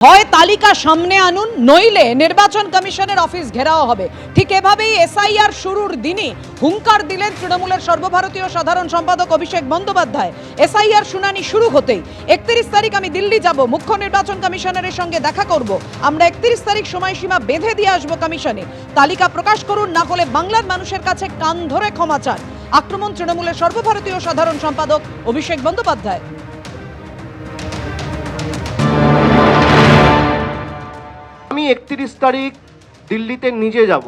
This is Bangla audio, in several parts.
হয় তালিকা সামনে আনুন, নইলে নির্বাচন কমিশনের অফিস ঘেরাও হবে। ঠিক এভাবেই এসআইআর শুরুর দিনই হুঙ্কার দিলেন তৃণমূলের সর্বভারতীয় সাধারণ সম্পাদক অভিষেক বন্দ্যোপাধ্যায়। এসআইআর শুনানি শুরু হতেই 31 তারিখ আমি দিল্লি যাব, মুখ্য নির্বাচন কমিশনারের সঙ্গে দেখা করব। আমরা 31 তারিখ সময়সীমা বেঁধে দিয়ে আসবো কমিশনে। তালিকা প্রকাশ করুন, না হলে বাংলার মানুষের কাছে কান ধরে ক্ষমা চান। আক্রমণ তৃণমূলের সর্বভারতীয় সাধারণ সম্পাদক অভিষেক বন্দ্যোপাধ্যায়। আমি 31 তারিখ দিল্লিতে নিজে যাব।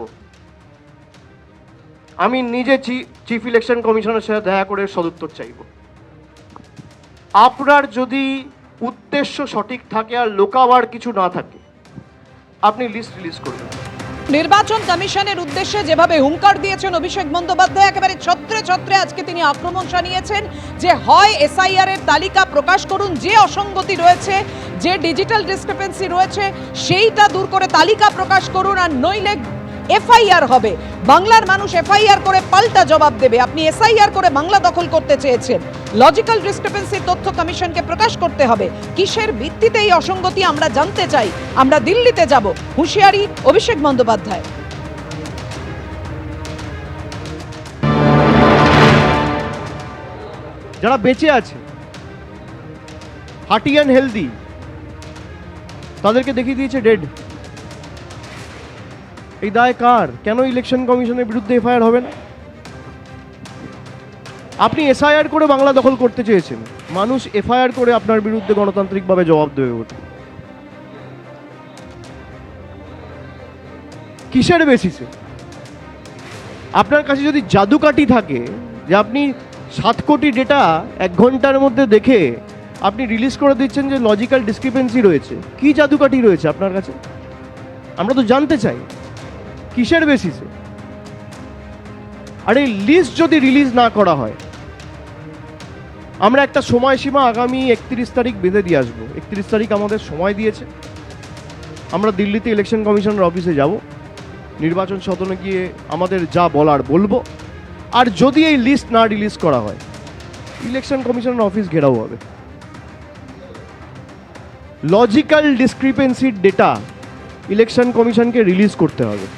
আমি নিজে চিফ ইলেকশন কমিশনের সাথে দেখা করে সদুত্তর চাইব। আপনার যদি উদ্দেশ্য সঠিক থাকে আর লোকাবার কিছু না থাকে, আপনি লিস্ট রিলিজ করবেন। নির্বাচন কমিশনের উদ্দেশ্যে যেভাবে হুঙ্কার দিয়েছেন অভিষেক বন্দ্যোপাধ্যায়, একেবারে ছত্রে ছত্রে আজকে তিনি আক্রমণ শানিয়েছেন যে হয় এসআইআর এর তালিকা প্রকাশ করুন, যে অসঙ্গতি রয়েছে, যে ডিজিটাল ডিসক্রিপেন্সি রয়েছে সেইটা দূর করে তালিকা প্রকাশ করুন, আর নইলে এফআইআর হবে। বাংলার মানুষ এফআইআর করে পাল্টা জবাব দেবে। আপনি এসআইআর করে বাংলা দখল করতে চেয়েছেন, লজিক্যাল ডিসক্রিপেন্সির তথ্য কমিশনকে প্রকাশ করতে হবে। কিসের ভিত্তিতে এই অসঙ্গতি আমরা জানতে চাই। আমরা দিল্লিতে যাব, হুঁশিয়ারি অভিষেক বন্দ্যোপাধ্যায়। যারা বেঁচে আছে, হার্টি অ্যান্ড হেলদি, তাদেরকে দেখিয়ে দিয়েছে ডেড। এই দায় কার? কেন ইলেকশন কমিশনের বিরুদ্ধে এফআইআর হবে না? আপনি এসআইআর করে বাংলা দখল করতে চেয়েছেন, মানুষ এফআইআর করে আপনার বিরুদ্ধে গণতান্ত্রিকভাবে জবাব দেবে। ওঠে কিসের বেসিসে? আপনার কাছে যদি জাদুকাঠি থাকে যে আপনি 7 কোটি ডেটা 1 ঘন্টার মধ্যে দেখে আপনি রিলিজ করে দিচ্ছেন যে লজিক্যাল ডিসক্রিপেন্সি রয়েছে, কি জাদুকাঠি রয়েছে আপনার কাছে? আমরা তো জানতে চাই কিসের বেসিসে। আর এই লিস্ট যদি রিলিজ না করা হয়, আমরা একটা সময়সীমা আগামী 31 তারিখ বেঁধে দিয়ে আসবো। 31 তারিখ আমাদের সময় দিয়েছে। আমরা দিল্লিতে ইলেকশন কমিশনের অফিসে যাব, নির্বাচন সদনে গিয়ে আমাদের যা বলার বলবো। আর যদি এই লিস্ট না রিলিজ করা হয়, ইলেকশন কমিশনের অফিস ঘেরাও হবে। লজিক্যাল ডিসক্রিপেন্সির ডেটা ইলেকশন কমিশনকে রিলিজ করতে হবে।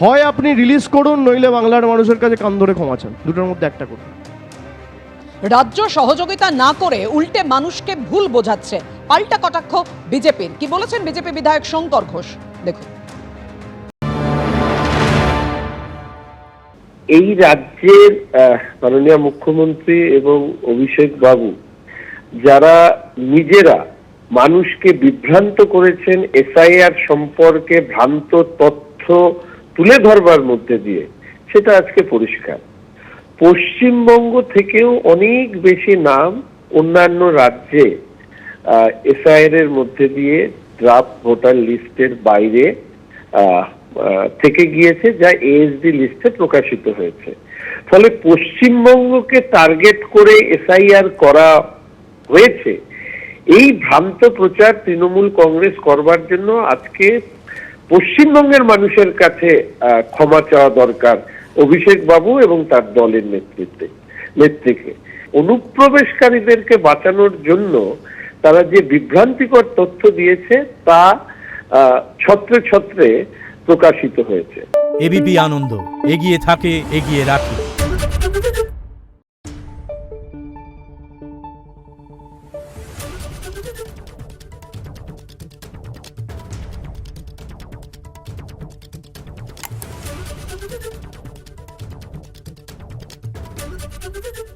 হয় আপনি রিলিজ করুন, নইলে বাংলার মানুষের কাছে কান ধরে ক্ষমা চান। দুটোর মধ্যে একটা করুন। রাজ্য সহযোগিতা না করে উল্টে মানুষকে ভুল বোঝাচ্ছে, পাল্টা কটাক্ষ বিজেপির। কি বলেছেন বিজেপি বিধায়ক শঙ্কর ঘোষ, দেখুন। এই রাজ্যের মাননীয় মুখ্যমন্ত্রী এবং অভিষেক বাবু যারা নিজেরা মানুষকে বিভ্রান্ত করেছেন এসআইআর সম্পর্কে ভ্রান্ত তথ্য তুলে ধরবার মধ্যে দিয়ে, সেটা আজকে পরিষ্কার। পশ্চিমবঙ্গ থেকেও অনেক বেশি নাম অন্যান্য রাজ্যে এসআইআর এর মধ্যে দিয়ে ড্রাফট ভোটার লিস্টের বাইরে থেকে গিয়েছে, যা এএসডি লিস্টে প্রকাশিত হয়েছে। ফলে পশ্চিমবঙ্গকে টার্গেট করে এসআইআর করা হয়েছে। এই ভ্রান্ত প্রচার তৃণমূল কংগ্রেস করবার জন্য আজকে পশ্চিমবঙ্গের মানুষের কাছে ক্ষমা চাওয়া দরকার অভিষেক বাবু এবং তার দলের নেতৃত্বে। অনুপ্রবেশকারীদেরকে বাঁচানোর জন্য তারা যে বিভ্রান্তিকর তথ্য দিয়েছে তা ছত্রে ছত্রে প্রকাশিত হয়েছে। এবিপি আনন্দ, এগিয়ে থাকে, এগিয়ে রাখে। Thank you.